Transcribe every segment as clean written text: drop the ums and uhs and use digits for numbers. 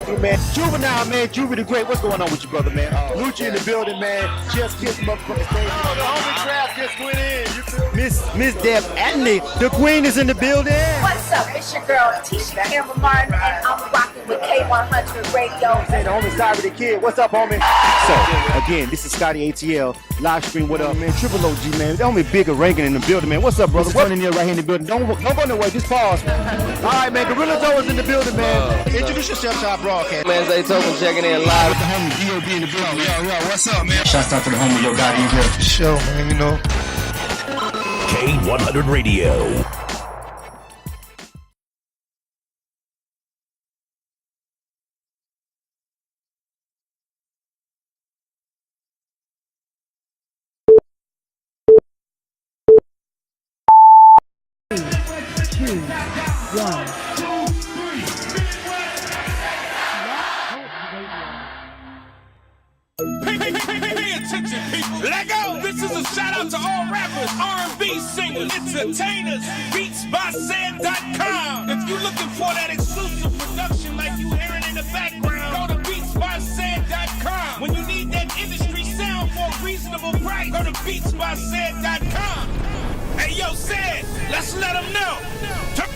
Man, Juvenile, man, Juvie the Great. What's going on with you, brother, man? Lucci in the building, man. Just kiss him up from the stage. The homie crowd just went in. You feel me? Miss Deb Anthony, the queen, is in the building. What's up? It's your girl, Tisha Cameron Martin, and I'm rocking with K100 Radio. Say the homie Scotty the Kid. What's up, homie? So, again, this is Scotty ATL. Live stream, what up, man? Triple OG, man. The homie Bigger Rankin in the building, man. What's up, brother? What's in here right here in the building? Don't go nowhere. Just pause, man. All right, man. Gorilla Joe is in the building, man. Introduce yourself to our broadcast. Man, Zay Token checking in live. With the homie D.O.B. in the building. Yo, what's up, man? Shouts out to the homie Yo Gotti in here. Show, man, you know. K100 Radio. Pay attention, people. Let go. This is a shout out to all rappers, R&B singers, entertainers, beatsbysaid.com. If you're looking for that exclusive production like you hearing in the background, go to beatsbysaid.com. When you need that industry sound for a reasonable price, go to beatsbysaid.com. Hey, yo, Said, let's let them know. Turn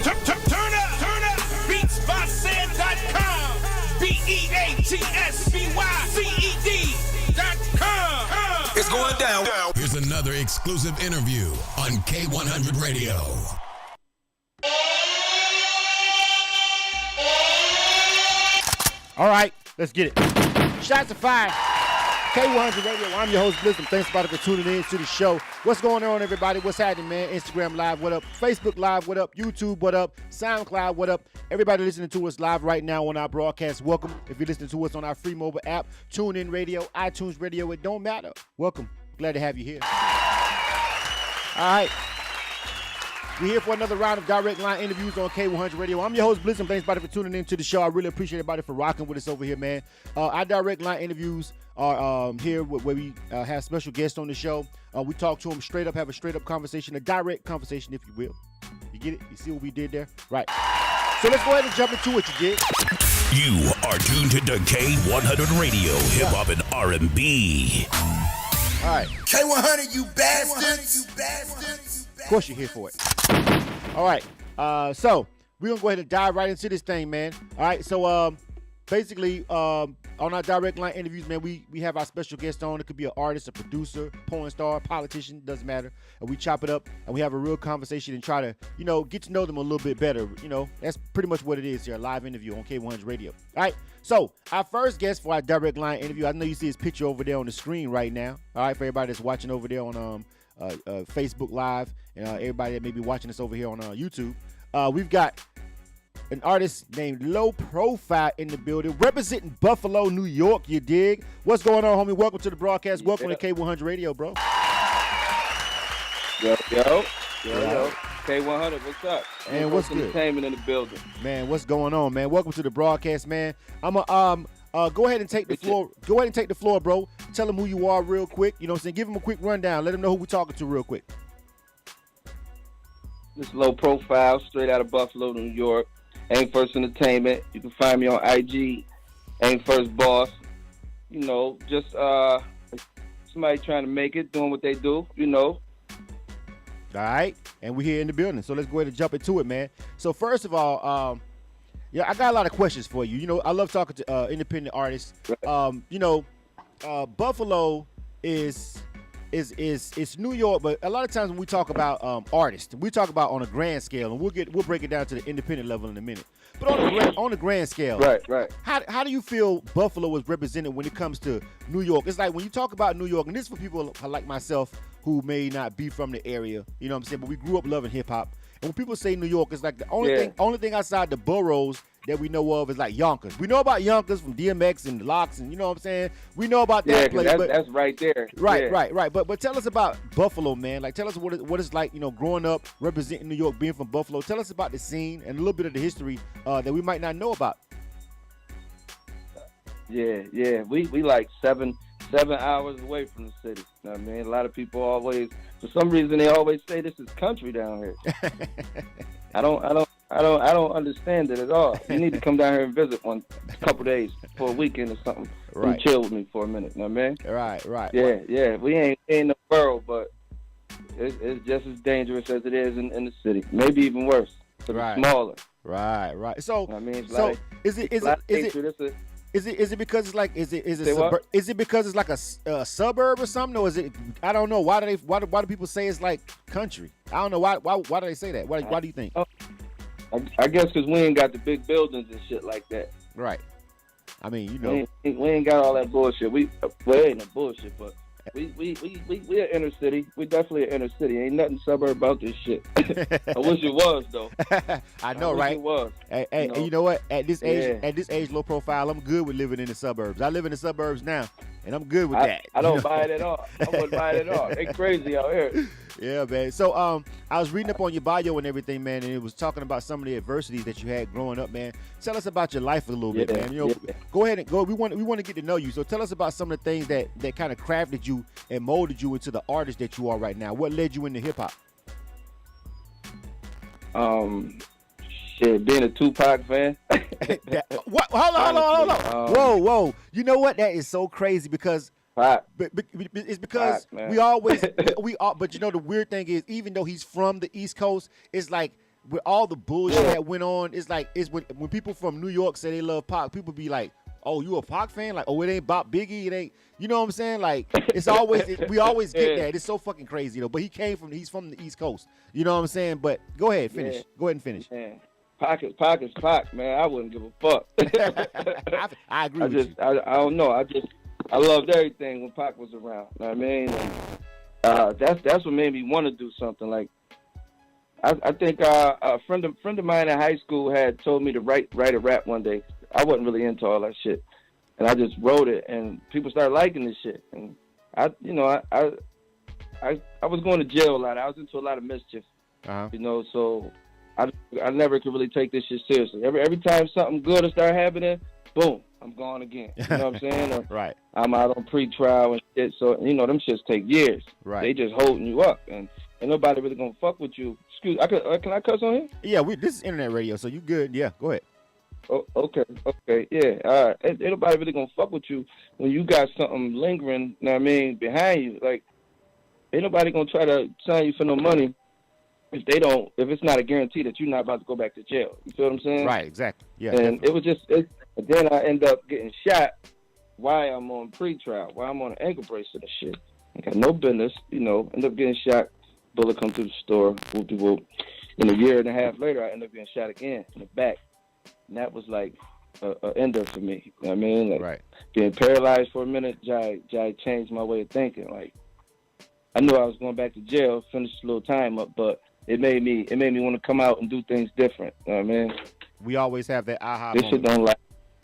up. Beatsbysaid.com. BEATSBYCED.com. It's going down. Here's another exclusive interview on K100 Radio. All right, let's get it. Shots fired. K100 Radio. I'm your host, Blizzard. Thanks everybody for tuning in to the show. What's going on, everybody? What's happening, man? Instagram Live, what up? Facebook Live, what up? YouTube, what up? SoundCloud, what up? Everybody listening to us live right now on our broadcast, welcome. If you're listening to us on our free mobile app, TuneIn Radio, iTunes Radio, it don't matter. Welcome. Glad to have you here. All right. We're here for another round of direct line interviews on K100 Radio. I'm your host, Blizzard. Thanks, everybody, for tuning in to the show. I really appreciate everybody for rocking with us over here, man. Our direct line interviews are here where we have special guests on the show. We talk to them straight up, have a straight up conversation, a direct conversation, if you will. You get it? You see what we did there? Right. So let's go ahead and jump into what you did. You are tuned into K100 Radio, hip hop and R&B. All right. K100, you bastards. Of course you're here for it. All right. So we're going to go ahead and dive right into this thing, man. All right. So basically, on our direct line interviews, man, we have our special guest on. It could be an artist, a producer, porn star, politician, doesn't matter. And we chop it up and we have a real conversation and try to, get to know them a little bit better. That's pretty much what it is here, a live interview on K100 Radio. All right. So our first guest for our direct line interview, I know you see his picture over there on the screen right now. All right. For everybody that's watching over there on Facebook Live and everybody that may be watching us over here on YouTube. We've got an artist named Low Profile in the building, representing Buffalo, New York, you dig? What's going on, homie? Welcome to the broadcast. Welcome to K100 Radio, bro. Yo. K100, what's up? And what's good? Entertainment in the building. Man, what's going on, man? Welcome to the broadcast, man. I'm go ahead and take the floor. Go ahead and take the floor, bro. Tell them who you are real quick. You know what I'm saying? Give them a quick rundown. Let them know who we're talking to real quick. This Low Profile, straight out of Buffalo, New York. Ain't First Entertainment. You can find me on IG. Ain't First Boss. Just somebody trying to make it, doing what they do, All right. And we're here in the building. So let's go ahead and jump into it, man. So first of all, I got a lot of questions for you. I love talking to independent artists. Buffalo is New York, but a lot of times when we talk about artists, we talk about on a grand scale, and we'll break it down to the independent level in a minute. But on the grand scale, right. How do you feel Buffalo is represented when it comes to New York? It's like when you talk about New York, and this is for people like myself who may not be from the area, you know what I'm saying? But we grew up loving hip hop. And when people say New York, it's like the only thing outside the boroughs that we know of is like Yonkers. We know about Yonkers from DMX and the Locks, and you know what I'm saying? We know about that place. That's right there. Right. But tell us about Buffalo, man. Like, tell us what it's like, growing up, representing New York, being from Buffalo. Tell us about the scene and a little bit of the history that we might not know about. Yeah. We like 7 hours away from the city. You know what I mean? A lot of people always, for some reason, they always say this is country down here. I don't I don't understand it at all. You need to come down here and visit one couple days for a weekend or something. Right. And chill with me for a minute, you know what I mean? Right. Yeah. We ain't in the world, but it's just as dangerous as it is in the city. Maybe even worse. But Right. it's smaller. Right. So, You know what I mean? It's so like, is it because it's like is it Say what? is it because it's like a suburb or something, or is it? I don't know. Why do people say it's like country? I don't know why do they say that? Why do you think? I guess because we ain't got the big buildings and shit like that. Right. I mean, you know. We ain't got all that bullshit. Well, it ain't no bullshit, but we an inner city. We definitely an inner city. Ain't nothing suburb about this shit. I wish it was though. I know, wish right? It was. Hey, You know? and you know what? At this age, Yeah. low profile, I'm good with living in the suburbs. I live in the suburbs now, and I'm good with that. I don't buy it at all. I wouldn't buy it at all. They crazy out here. Yeah, man. So, I was reading up on your bio and everything, man, and it was talking about some of the adversities that you had growing up, man. Tell us about your life a little bit, man. You know, go ahead and go. We want to get to know you. So, tell us about some of the things that kind of crafted you and molded you into the artist that you are right now. What led you into hip hop? Being a Tupac fan. What? Hold on. Whoa. You know what? That is so crazy because. Pac. But it's because Pac, man. we always but you know the weird thing is, even though he's from the East Coast, it's like with all the bullshit that went on, it's when people from New York say they love Pac, people be like, oh, you a Pac fan? Like, oh, it ain't Bob Biggie, it ain't, you know what I'm saying? Like, it's always we always get that. It's so fucking crazy though. But he's from the East Coast, you know what I'm saying? But go ahead, finish. Yeah. Go ahead and finish. Man. Pac is Pac, man. I wouldn't give a fuck. I agree with you. I don't know. I loved everything when Pac was around. You know what I mean? And, that's what made me want to do something. Like, I think a friend of mine in high school had told me to write a rap one day. I wasn't really into all that shit, and I just wrote it, and people started liking this shit. And I was going to jail a lot. I was into a lot of mischief, you know. So I never could really take this shit seriously. Every time something good will start happening, boom, I'm gone again. You know what I'm saying? Right. I'm out on pre-trial and shit. So, you know, them shits take years. Right. They just holding you up. And ain't nobody really going to fuck with you. Excuse me, can I cuss on here? Yeah, this is internet radio, so you good. Yeah, go ahead. Oh, okay. Yeah, all right. Ain't nobody really going to fuck with you when you got something lingering, you know what I mean, behind you. Like, ain't nobody going to try to sign you for no money if it's not a guarantee that you're not about to go back to jail. You feel what I'm saying? Right, exactly. Yeah. And then I end up getting shot while I'm on pre-trial, while I'm on an ankle bracelet and shit. I got no business, you know, end up getting shot, bullet come through the store, whoop-de-whoop. And a year and a half later, I end up getting shot again in the back. And that was like an ender for me. You know what I mean? Like, right. Being paralyzed for a minute, Jai changed my way of thinking. Like, I knew I was going back to jail, finish a little time up, but it made me want to come out and do things different. You know what I mean? We always have that aha this moment. Shit don't like.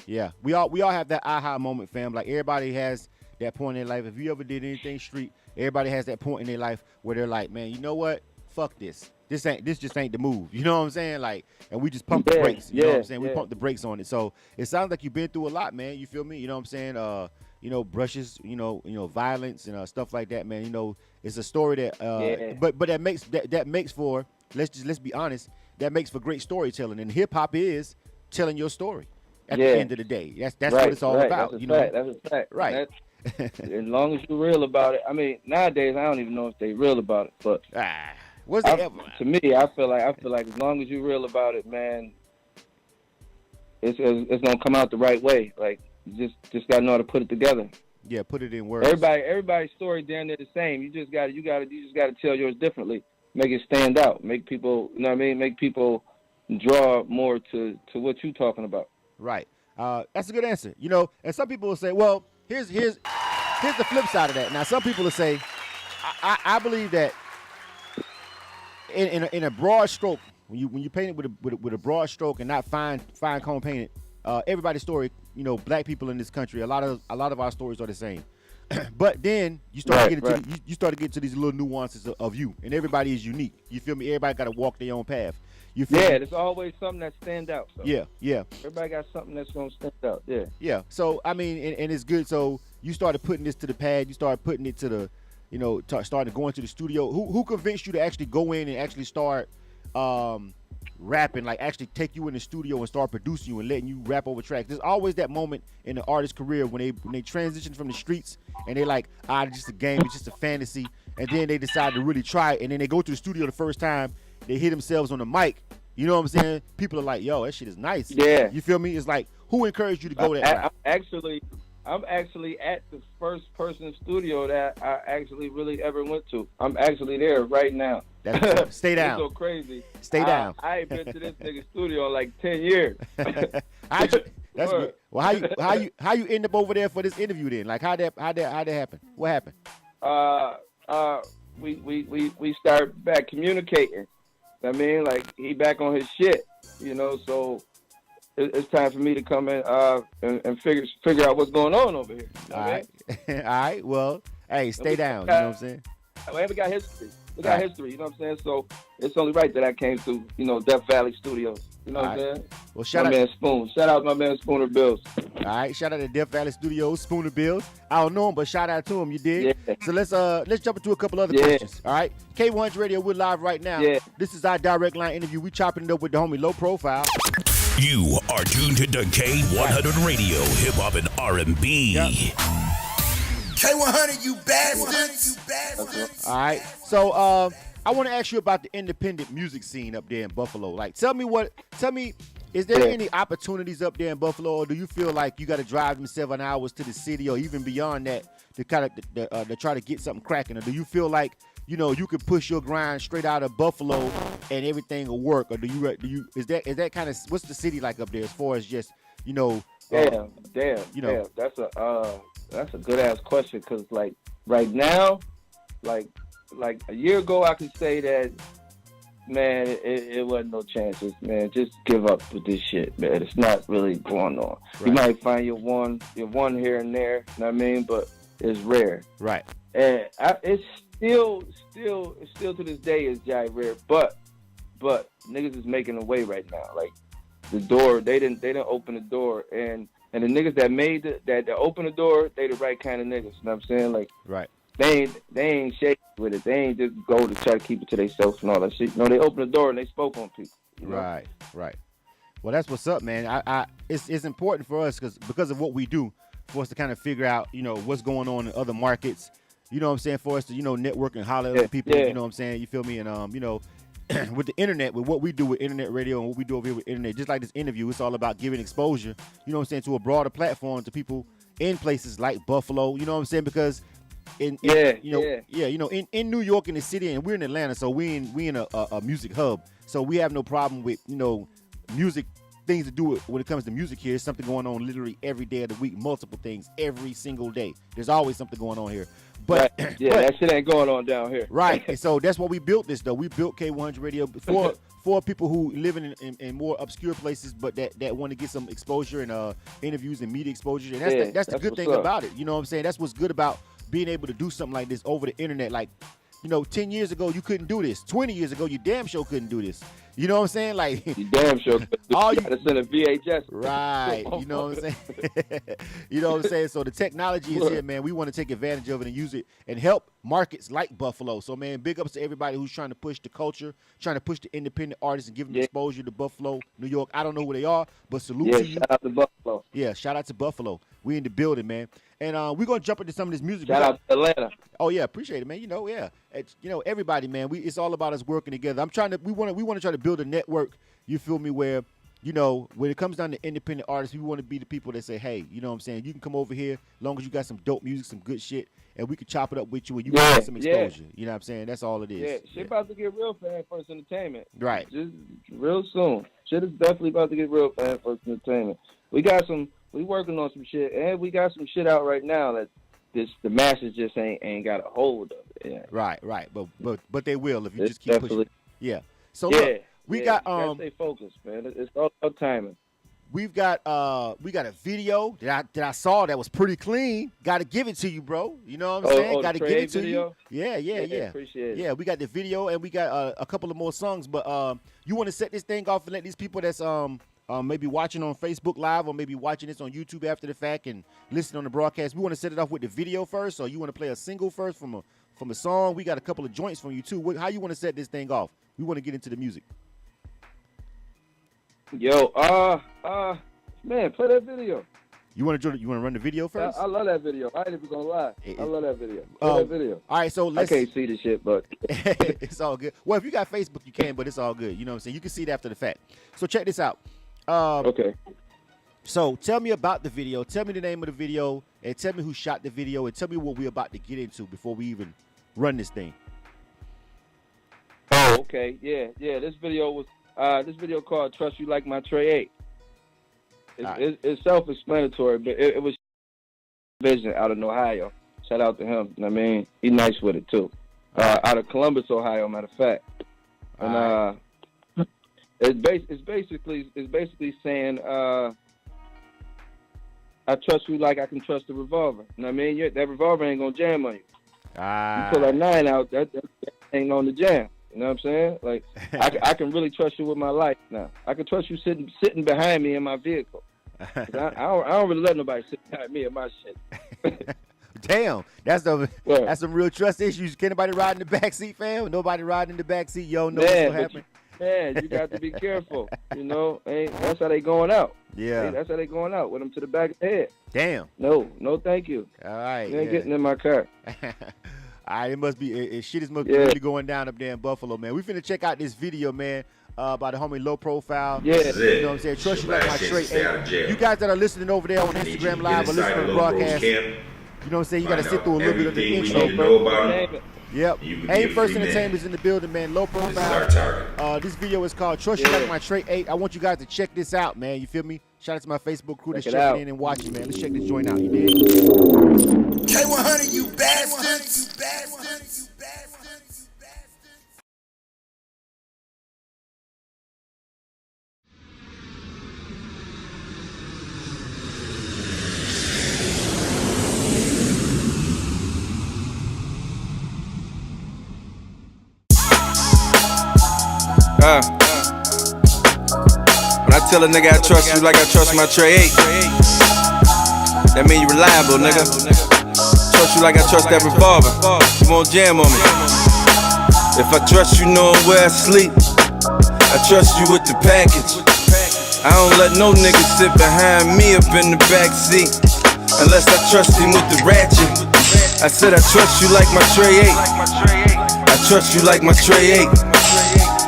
Yeah, we all have that aha moment, fam. Like, everybody has that point in their life. If you ever did anything street, everybody has that point in their life where they're like, man, you know what? Fuck this. This just ain't the move. You know what I'm saying? Like, and we just pump the brakes. You know what I'm saying? We pump the brakes on it. So it sounds like you've been through a lot, man. You feel me? You know what I'm saying? You know, brushes, you know, violence and stuff like that, man. You know, it's a story that but that makes for, let's be honest, that makes for great storytelling. And hip hop is telling your story at the end of the day. That's right, what it's all about. That's you know? That's a fact. Right. As long as you're real about it. I mean, nowadays I don't even know if they real about it, but to me, I feel like as long as you're real about it, man, it's gonna come out the right way. Like, you just gotta know how to put it together. Yeah, put it in words. Everybody's story damn near the same. You just gotta tell yours differently. Make it stand out. Make people, you know what I mean? Make people draw more to what you're talking about. Right. That's a good answer. You know, and some people will say, well, here's the flip side of that. Now, some people will say, I believe that in a broad stroke, when you paint it with a broad stroke and not fine cone painted, everybody's story, you know, black people in this country, a lot of our stories are the same. But then you start to get into these little nuances of you, and everybody is unique. You feel me? Everybody got to walk their own path. You feel me? There's always something that stands out. So. Yeah. Everybody got something that's gonna stand out. Yeah. Yeah. So I mean, and it's good. So you started putting this to the pad. You started putting it to the, you know, started going to the studio. Who convinced you to actually go in and actually start rapping, like actually take you in the studio and start producing you and letting you rap over tracks. There's always that moment in the artist's career when they transition from the streets and they like, it's just a game, it's just a fantasy, and then they decide to really try it, and then they go to the studio the first time, they hear themselves on the mic. You know what I'm saying? People are like, yo, that shit is nice. Yeah. You feel me? It's like, who encouraged you to go that route? I'm actually at the first person studio that I actually really ever went to. I'm actually there right now. Stay down. It's so crazy. Stay down. I ain't been to this nigga studio in like 10 years. That's good. Well, how you end up over there for this interview then? Like how that happen? What happened? We start back communicating. I mean, like he back on his shit, you know. So it's time for me to come in and figure out what's going on over here. All right. All right. Well, hey, stay down. You know what I'm saying? We got history. We got history. You know what I'm saying? So it's only right that I came to, Death Valley Studios. You know what I'm saying? Well, shout out man Spoon. Shout out my man Spooner Bills. All right. Shout out to Death Valley Studios, Spooner Bills. I don't know him, but shout out to him. You did. Yeah. So let's jump into a couple other questions. All right. K100 Radio, we're live right now. Yeah. This is our direct line interview. We chopping it up with the homie Low Profile. You are tuned to K100 Radio, hip hop and R&B. Yep. K100, you bastards. All right. So I want to ask you about the independent music scene up there in Buffalo. Like, tell me, is there any opportunities up there in Buffalo, or do you feel like you got to drive them 7 hours to the city or even beyond that to kind of to try to get something cracking? Or do you feel like, you could push your grind straight out of Buffalo and everything will work? Or is that kind of, what's the city like up there as far as just, Damn. That's a good ass question, because like right now, like a year ago, I could say that, man, it wasn't no chances, man. Just give up with this shit, man. It's not really going on. Right. You might find your one here and there, you know what I mean? But it's rare. Right. And it's still to this day is giant rare. But niggas is making a way right now. Like the door, they didn't open the door, and the niggas that opened the door, they the right kind of niggas. You know what I'm saying? Like, right. They ain't shaky with it. They ain't just go to try to keep it to themselves and all that shit. No, they opened the door and they spoke on people. You know? Right. Well, that's what's up, man. It's important for us because of what we do, for us to kind of figure out, what's going on in other markets. You know what I'm saying? For us to, network and holler at other people. Yeah. You know what I'm saying? You feel me? And with the internet, with what we do with internet radio and what we do over here with internet, just like this interview, it's all about giving exposure. You know what I'm saying? To a broader platform, to people in places like Buffalo. You know what I'm saying? Because in New York, in the city, and we're in Atlanta, so we in a music hub, so we have no problem with music things to do with when it comes to music here. There's something going on literally every day of the week, multiple things every single day. There's always something going on here. But right. That shit ain't going on down here. Right. And so that's why we built this, though. We built K100 Radio for people who live in more obscure places, but that want to get some exposure and interviews and media exposure. And that's the good thing about it. You know what I'm saying? That's what's good about being able to do something like this over the internet. Like, 10 years ago, you couldn't do this. 20 years ago, you damn sure couldn't do this. You know what I'm saying? Like, you damn sure couldn't. You gotta send a VHS. Right. You know what I'm saying? You know what I'm saying? So the technology is here, man. We want to take advantage of it and use it and help markets like Buffalo. So, man, big ups to everybody who's trying to push the culture, trying to push the independent artists and give them exposure to Buffalo, New York. I don't know who they are, but salute to you. Shout out to Buffalo. Yeah, shout out to Buffalo. We in the building, man. And we're going to jump into some of this music. Shout out to Atlanta. Oh, yeah, appreciate it, man. It's, everybody, man, it's all about us working together. We want to try to build a network, you feel me, where, when it comes down to independent artists, we want to be the people that say, hey, you know what I'm saying, you can come over here as long as you got some dope music, some good shit, and we can chop it up with you and you can get some exposure. You know what I'm saying? That's all it is. Yeah, shit about to get real Fan First Entertainment. Right. Just real soon. Shit is definitely about to get real Fan First Entertainment. We working on some shit, and we got some shit out right now that the masses just ain't got a hold of it. Yeah. Right. But they will if you just keep pushing. Yeah. So look, we got gotta stay focused, man. It's all about timing. We got a video that I saw that was pretty clean. Got to give it to you, bro. You know what I'm saying? Got to give it to video? you. Yeah. Appreciate it. Yeah, we got the video and we got a couple of more songs. But you want to set this thing off and let these people that's maybe watching on Facebook Live or maybe watching this on YouTube after the fact and listening on the broadcast. We want to set it off with the video first, or you want to play a single first from a song? We got a couple of joints from you too. How you want to set this thing off? We want to get into the music. Yo, man, play that video. You want to run the video first? I love that video. I ain't even gonna lie. I love that video. Play that video. All right, so let's. I can't see the shit, but it's all good. Well, if you got Facebook, you can, but it's all good. You know what I'm saying? You can see it after the fact. So check this out. Okay. So tell me about the video. Tell me the name of the video, and tell me who shot the video, and tell me what we're about to get into before we even run this thing. Oh, okay. Yeah. This video was called "Trust You Like My Trey 8." It's self-explanatory, but it was Vision out of Ohio. Shout out to him. I mean, he's nice with it too. Out of Columbus, Ohio, matter of fact. And it's basically saying I trust you like I can trust the revolver. You know what I mean? That revolver ain't gonna jam on you. You pull that 9 out, that ain't on the jam. You know what I'm saying? Like I can really trust you with my life now. I can trust you sitting behind me in my vehicle. I don't really let nobody sit behind me in my shit. Damn, that's some real trust issues. Can anybody ride in the back seat, fam? Nobody riding in the back seat. Yo, know what's gonna happen. Man, you got to be careful. You know, that's how they going out. Yeah, that's how they going out with them to the back of the head. Damn. No, thank you. All right, you ain't getting in my car. All right, it must be shit must be really going down up there in Buffalo, man. We finna check out this video, man, by the homie Low Profile. Yeah, you know what I'm saying. Trust You Like My Trey 8. You guys that are listening over there on Instagram Live or listening to the broadcast, you know what I'm saying. You gotta sit through a little bit of the intro, bro. Yep. Ain't First Entertainment's in the building, man. Low Profile. This video is called Trust You Like My Trey 8. I want you guys to check this out, man. You feel me? Shout out to my Facebook crew that's checking in and watching, man. Let's check this joint out. You dig? K100, you bastards! You bastards! You bastards! When I tell a nigga I trust you like I trust my Trey 8, that mean you reliable, nigga. Trust you like I trust that revolver. You won't jam on me. If I trust you knowing where I sleep, I trust you with the package. I don't let no nigga sit behind me up in the back seat unless I trust him with the ratchet. I said I trust you like my Trey 8. I trust you like my Trey 8.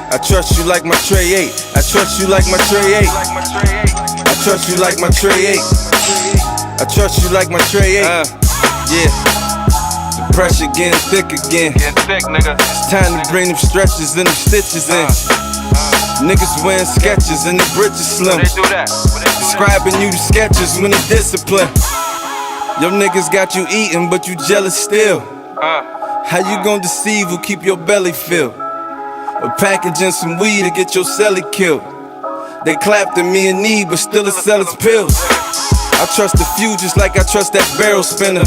I trust you like my Trey 8. I trust you like my Trey 8. I trust you like my Trey 8. I trust you like my Trey 8. Yeah. The pressure getting thick again. It's time to bring them stretches and them stitches in. Niggas wearing sketches and the bridges slim. Describing you the sketches when the discipline. Your niggas got you eating, but you jealous still. How you gon' deceive who keep your belly filled? Or packaging some weed to get your celly killed. They clapped at me in need, but still it sell its pills. I trust a few just like I trust that barrel spinner.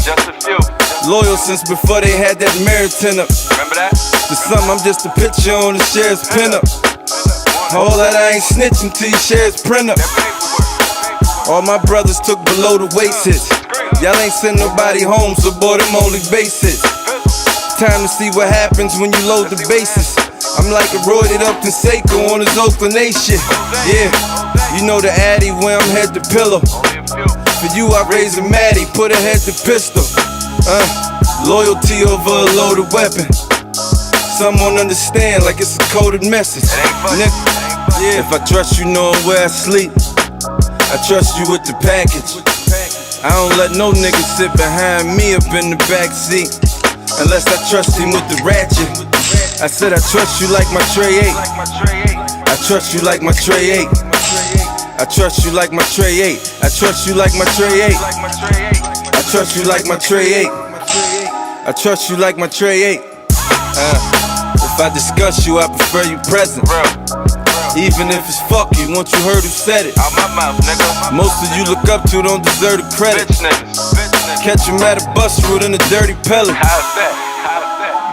Loyal since before they had that Meriton up. Remember that? To some I'm just a picture on the shares pinup. All that I ain't snitching till you shares print up. All my brothers took below the waist hits. Y'all ain't send nobody home, so boy them only basics. Time to see what happens when you load the bases. I'm like a roided up Conseco on his Oakland A shit. Yeah, you know the Addy where I'm head to pillow. For you I raise a Maddie, put a head to pistol. Loyalty over a loaded weapon. Some won't understand like it's a coded message. Yeah, if I trust you knowing where I sleep, I trust you with the package. I don't let no nigga sit behind me up in the back seat unless I trust him with the ratchet. I said I trust you like my Trey 8. I trust you like my Trey 8. I trust you like my Trey 8. I trust you like my Trey 8. I trust you like my Trey 8. I trust you like my Trey 8. If I discuss you, I prefer you present. Even if it's fuck you, once you heard who said it. Out my mouth, nigga. Most of you look up to don't deserve the credit. Catch him at a bus route in a dirty pellet. How's that?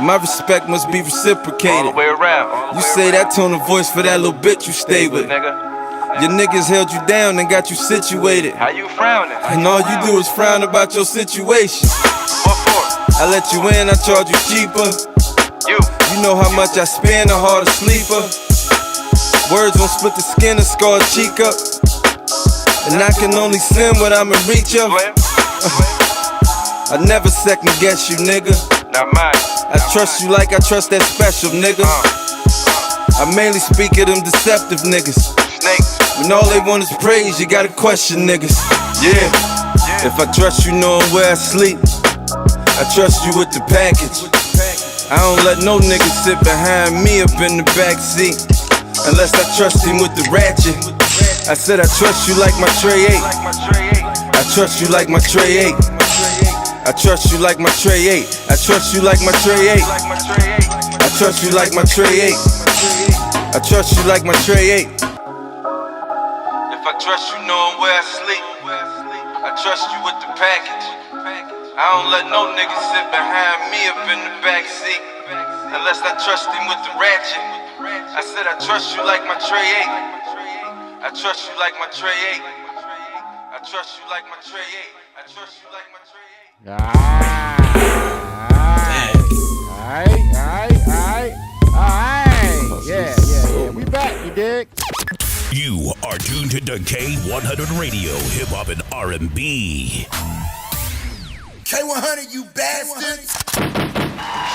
My respect must be reciprocated. All the way around. You say that tone of voice for that little bitch you stay with. Your niggas held you down and got you situated. How you frowning? And all you do is frown about your situation. What for? I let you in, I charge you cheaper. You know how much I spend, a harder sleeper. Words won't split the skin and scar a cheek up. And I can only sin what I'm in reach of. I never second guess you, nigga. I trust you like I trust that special nigga. I mainly speak of them deceptive niggas. When all they want is praise, you gotta question niggas. Yeah. If I trust you knowing where I sleep, I trust you with the package. I don't let no nigga sit behind me up in the backseat, unless I trust him with the ratchet. I said I trust you like my Trey 8. I trust you like my Trey 8. I trust you like my Trey 8. I trust you like my Trey 8. I trust you like my Trey 8. I trust you like my Trey 8. If I trust you knowing where I sleep, I trust you with the package. I don't let no nigga sit behind me up in the backseat, unless I trust him with the ratchet. I said I trust you like my Trey 8. I trust you like my Trey 8. I trust you like my Trey 8. I trust you like my Trey 8. Alright. Yeah. We back, you dig? You are tuned to K100 Radio, Hip Hop and R&B. K100, you bastards!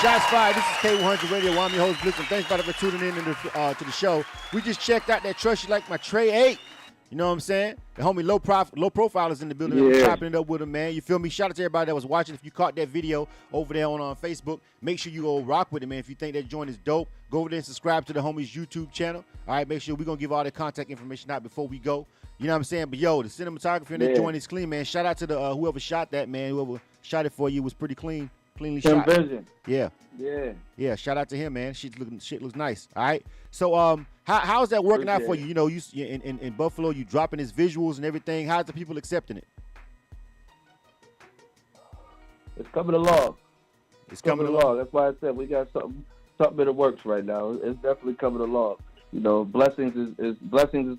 Shots fired. This is K100 Radio. I'm your host, Bliss, and thanks for tuning in to the show. We just checked out that Trust You Like My Trey 8. You know what I'm saying? The homie Low Profile is in the building. We're chopping it up with him, man. You feel me? Shout out to everybody that was watching. If you caught that video over there on Facebook, make sure you go rock with it, man. If you think that joint is dope, go over there and subscribe to the homie's YouTube channel. All right, make sure we're going to give all the contact information out before we go. You know what I'm saying? But, yo, the cinematography in that joint is clean, man. Shout out to the whoever shot that, man. Whoever shot it for you was pretty cleanly shot. Vision. Yeah, shout out to him, man. Shit looks nice. All right. So how's that working out for you? You know, you in Buffalo, you dropping his visuals and everything. How's the people accepting it? It's coming along. It's coming along. That's why I said we got something in the works right now. It's definitely coming along. You know, blessings is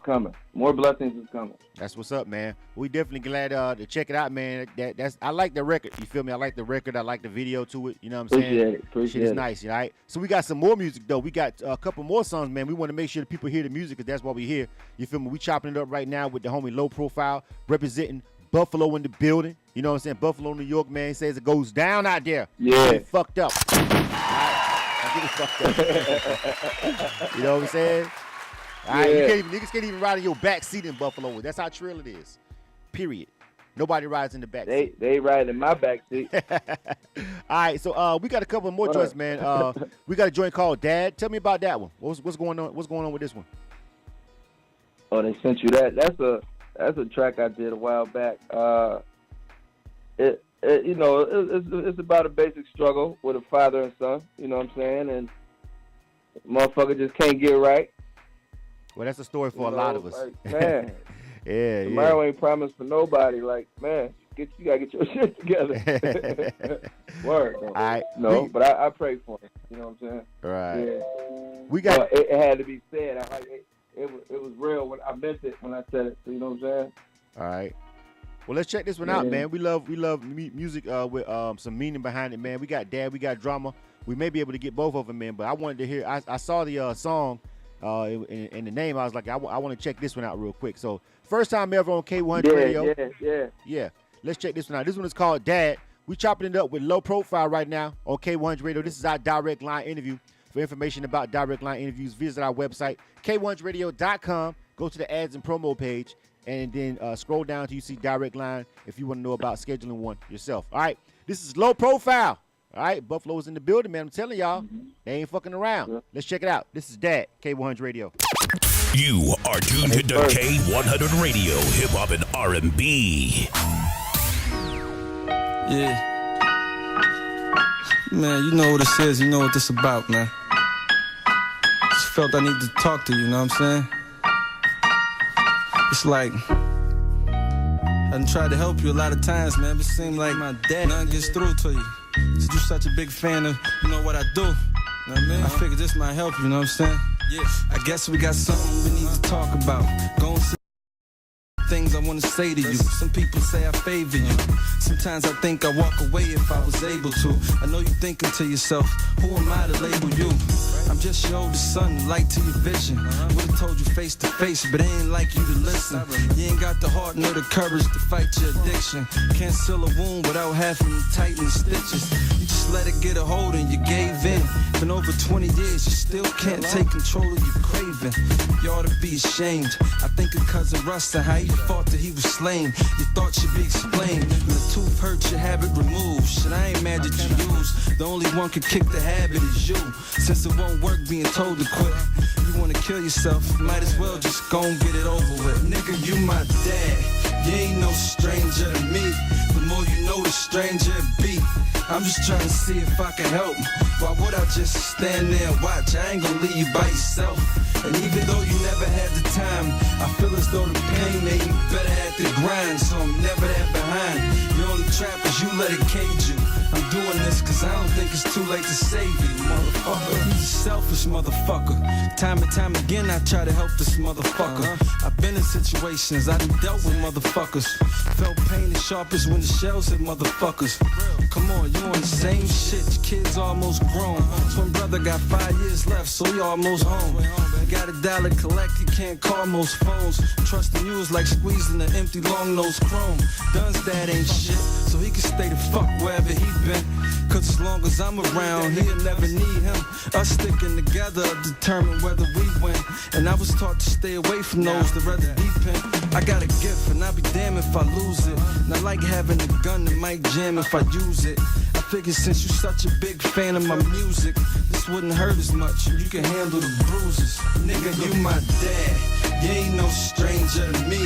coming. More blessings is coming. That's what's up, man. We definitely glad to check it out, man. I like the record. You feel me? I like the record. I like the video to it. You know what I'm saying? Appreciate Shit is it. nice, all right? So we got some more music, though. We got a couple more songs, man. We want to make sure that people hear the music because that's what we hear. You feel me? We chopping it up right now with the homie Low Profile representing Buffalo in the building. You know what I'm saying? Buffalo, New York, man. He says it goes down out there. Yeah. Get fucked up. All right? I get it fucked up. You know what I'm saying? All right, niggas can't even ride in your back seat in Buffalo. That's how trill it is. Period. Nobody rides in the back seat. They ride in my back seat. All right, so we got a couple more joints, man. We got a joint called Dad. Tell me about that one. What's going on? What's going on with this one? Oh, they sent you that. That's a track I did a while back. It's about a basic struggle with a father and son. You know what I'm saying? And motherfucker just can't get right. Well, that's a story for a lot of us. Like, man, yeah. Tomorrow ain't promised for nobody. Like, man, you gotta get your shit together. Word. All right. No, but I pray for him. You know what I'm saying? Right. Yeah. We got. It had to be said. It was real when I meant it when I said it. So you know what I'm saying? All right. Well, let's check this one out, man. We love music with some meaning behind it, man. We got Dad, we got Drama. We may be able to get both of them, man. But I wanted to hear. I saw the song. In the name, I was like, I want to check this one out real quick. So, first time ever on K100 Radio. Yeah. Let's check this one out. This one is called Dad. We chopping it up with Low Profile right now on K100 Radio. This is our direct line interview. For information about direct line interviews, visit our website, K100radio.com. Go to the ads and promo page, and then scroll down until you see direct line if you want to know about scheduling one yourself. All right. This is Low Profile. All right, Buffalo's in the building, man. I'm telling y'all, they ain't fucking around. Yeah. Let's check it out. This is Dad, K100 Radio. You are tuned to K100 Radio, Hip Hop and R&B. Yeah. Man, you know what this is. You know what this about, man. Just felt I need to talk to you, you know what I'm saying? It's like I done tried to help you a lot of times, man, but it seemed like my dad, nothing gets through to you. So you're such a big fan of, you know, what I do. You know what I mean? I figured this might help you, you know what I'm saying? Yeah. I guess we got something we need to talk about. Go and see. things I wanna say to you. Some people say I favor you. Sometimes I think I walk away if I was able to. I know you thinking to yourself, who am I to label you? I'm just your oldest son, light to your vision. Would've told you face to face, but it ain't like you to listen. You ain't got the heart nor the courage to fight your addiction. Can't seal a wound without having to tighten stitches. You just let it get a hold and you gave in. Been over 20 years, you still can't take control of your craving. You ought to be ashamed. I think of cousin Russ and how he thought that he was slain. Your thoughts should be explained. When the tooth hurts, your habit removed. Shit, I ain't mad that you lose. The only one can kick the habit is you. Since it won't work being told to quit, you wanna kill yourself, might as well just go and get it over with. Nigga, you my dad. You ain't no stranger to me. The more you know, the stranger it be. I'm just trying to see if I can help. Why would I just stand there and watch? I ain't gonna leave you by yourself. And even though you never had the time, I feel as though the pain made me better at the grind. So I'm never that behind. Your only trap is you let it cage you. I'm doing this cause I don't think it's too late to save you, motherfucker. He's a selfish motherfucker. Time and time again I try to help this motherfucker. I've been in situations, I done dealt with motherfuckers. Felt pain as sharp as when the shells hit motherfuckers. Come on, you on the same shit, your kid's almost grown. Twin brother got 5 years left, so he almost home. You got $1 collect, you can't call most phones. Trusting you is like squeezing an empty long-nosed chrome. Dunn's dad ain't shit, so he can stay the fuck wherever he been. Cause as long as I'm around, he'll never need him. Us sticking together determine whether we win. And I was taught to stay away from those that rather deep in. I got a gift and I'll be damned if I lose it. And I like having a gun that might jam if I use it. I figured since you're such a big fan of my music, this wouldn't hurt as much. You can handle the bruises. Nigga, you my dad. You ain't no stranger to me.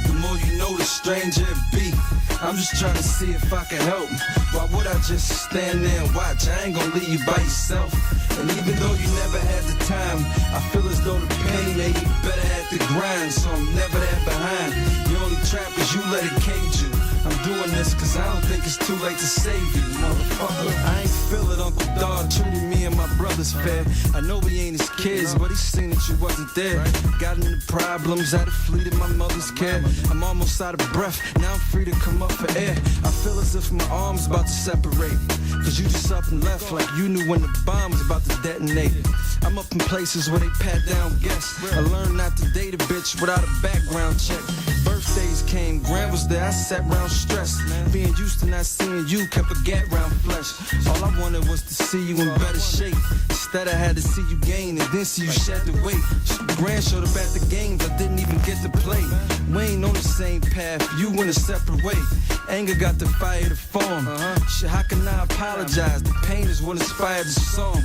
The more you know, the stranger it be. I'm just trying to see if I can help. Why would I just stand there and watch? I ain't gonna leave you by yourself. And even though you never had the time, I feel as though the pain made you better at the grind. So I'm never that behind. The only trap is you let it cage you. I'm doing this cause I don't think it's too late to save you, motherfucker. I ain't feel it, Uncle Dog treated me and my brothers fair. I know we ain't his kids, but he seen that you wasn't there. Got into problems, I depleted my mother's care. I'm almost out of breath, now I'm free to come up for air. I feel as if my arms about to separate. Cause you just up and left like you knew when the bomb's about to detonate. I'm up in places where they pat down guests. I learned not to date a bitch without a background check. Birthdays came, Grand was there, I sat round stressed. Being used to not seeing you kept a gat round flesh. All I wanted was to see you in better shape. Instead I had to see you gain and then see you shed the weight. Grand showed up at the games, I didn't even get to play. We ain't on the same path, you went a separate way. Anger got the fire to form. Shit, how can I apologize? The pain is what inspired the song.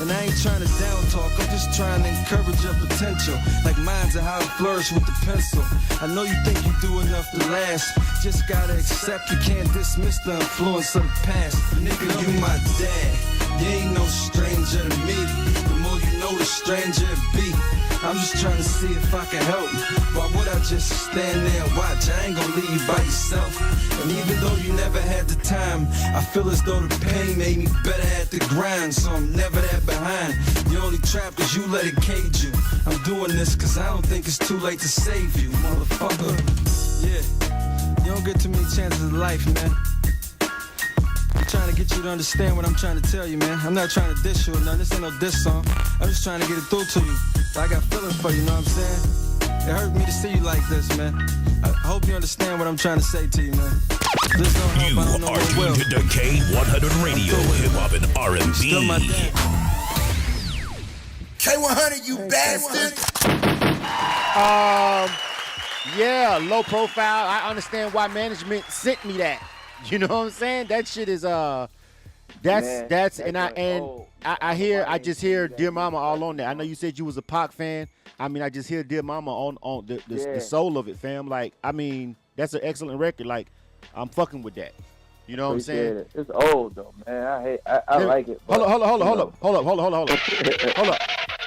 And I ain't trying to down talk, I'm just trying to encourage your potential. Like minds are how it flourish with the pencil. I know you think you do enough to last. Just gotta accept you can't dismiss the influence of the past. Nigga, you my dad. You ain't no stranger to me. The more you know, the stranger it be. I'm just trying to see if I can help. Why would I just stand there and watch? I ain't gonna leave you by yourself. And even though you never had the time, I feel as though the pain made me better at the grind. So I'm never that behind. The only trap is you let it cage you. I'm doing this cause I don't think it's too late to save you, motherfucker. Yeah, you don't get too many chances in life, man. I'm trying to get you to understand what I'm trying to tell you, man. I'm not trying to diss you or nothing. This ain't no diss song. I'm just trying to get it through to you. I got feelings for you, know what I'm saying? It hurt me to see you like this, man. I hope you understand what I'm trying to say to you, man. This don't help, You I don't know are what will. tuned to K100 Radio, Hip Hop and R&B. Still my dad. K100, you bastard. Yeah, low profile. I understand why management sent me that. You know what I'm saying? That shit is I just hear Dear Mama all on there. I know you said you was a Pac fan. I mean, I just hear Dear Mama on the soul of it, fam. Like, I mean, that's an excellent record. Like, I'm fucking with that. You know what I'm saying? It's old though, man. I like it. Hold up.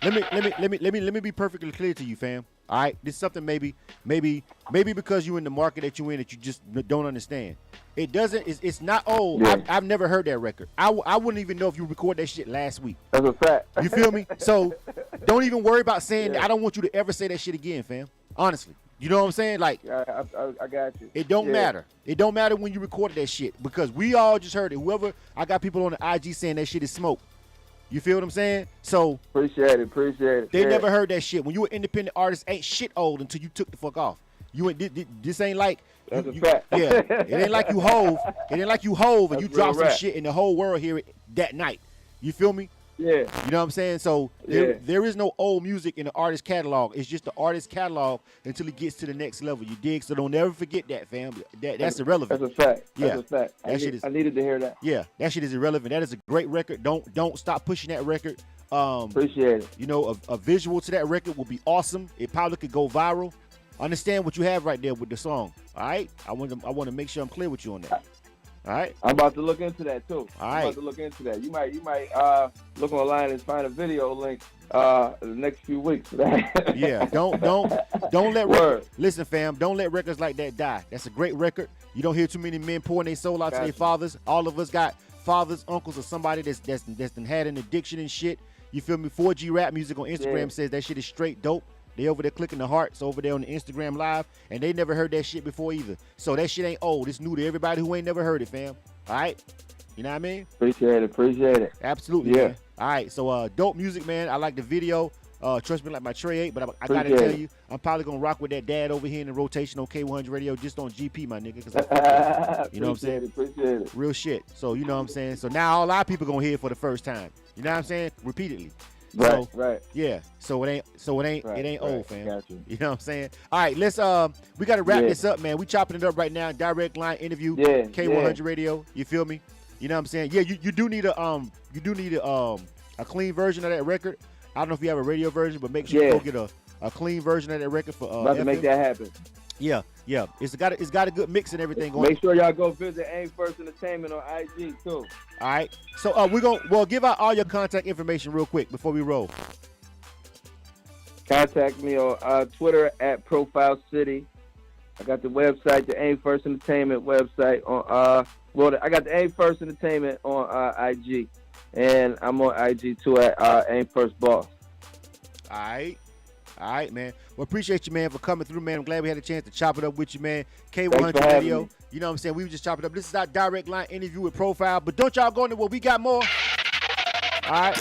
Let me be perfectly clear to you, fam. All right, this is something maybe because you're in the market that you're in that you just don't understand. It doesn't. It's not old. Yeah. I've never heard that record. I wouldn't even know if you recorded that shit last week. That's a fact. You feel me? So don't even worry about saying that. I don't want you to ever say that shit again, fam. Honestly, You know what I'm saying? Like, I got you. it don't matter. It don't matter when you recorded that shit because we all just heard it. Whoever, I got people on the IG saying that shit is smoke. You feel what I'm saying? So Appreciate it. they never heard that shit. When you an independent artist, ain't shit old until you took the fuck off. You ain't this ain't like That's a fact. Yeah, it ain't like you Hove. It ain't like you Hove and That's you drop real some rap. shit and the whole world hear it that night. You feel me? Yeah. You know what I'm saying? So Yeah. there is no old music in the artist catalog. It's just the artist catalog until he gets to the next level. You dig? So don't ever forget that, fam. That's irrelevant. That's a fact. Yeah. That's a fact. I needed to hear that. Yeah, that shit is irrelevant. That is a great record. Don't stop pushing that record. Appreciate it. You know, a visual to that record will be awesome. It probably could go viral. Understand what you have right there with the song. All right, I want to make sure I'm clear with you on that. All right, I'm about to look into that too. All I'm right. about to look into that. You might look online and find a video link in the next few weeks. yeah. Don't let Word. listen, fam. Don't let records like that die. That's a great record. You don't hear too many men pouring their soul out to their Gotcha. fathers. All of us got fathers, uncles, or somebody that's done had an addiction and shit. You feel me? 4G Rap Music on Instagram Yeah. says that shit is straight dope. They over there clicking the hearts over there on the Instagram live, and they never heard that shit before either. So that shit ain't old. It's new to everybody who ain't never heard it, fam. All right? You know what I mean? Appreciate it. Absolutely, Yeah. man. All right, so dope music, man. I like the video. Trust me, like my Trey 8, but I gotta Appreciate tell it. you, I'm probably gonna rock with that dad over here in the rotation on K100 Radio just on GP, my nigga. 'Cause you know what I'm saying? Appreciate it. Real shit. So you know what I'm saying? So now all our people gonna hear it for the first time. You know what I'm saying? Repeatedly. Right, So, right. Yeah. So it ain't Right, old, right. fam. Got you. You know what I'm saying? All right, let's we gotta wrap Yeah. this up, man. We chopping it up right now. Direct line interview. Yeah, K100 yeah. Radio. You feel me? You know what I'm saying? Yeah, you do need a clean version of that record. I don't know if you have a radio version, but make sure you Yeah. go get a clean version of that record for About to make FM. that happen. Yeah. It's got a good mix and everything going. Make sure y'all go visit Aim First Entertainment on IG too. All right. So we'll give out all your contact information real quick before we roll. Contact me on Twitter at Profile City. I got the website, the Aim First Entertainment website on I got the Aim First Entertainment on IG, and I'm on IG too at Aim First Boss. All right, man. Well, appreciate you, man, for coming through, man. I'm glad we had a chance to chop it up with you, man. Thanks for K100 having Radio. me. You know what I'm saying? We were just chopping it up. This is our direct line interview with Profile. But don't y'all go anywhere. We got more. All right.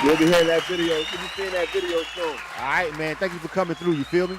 You'll be hearing that video. You'll be seeing that video soon. All right, man. Thank you for coming through. You feel me?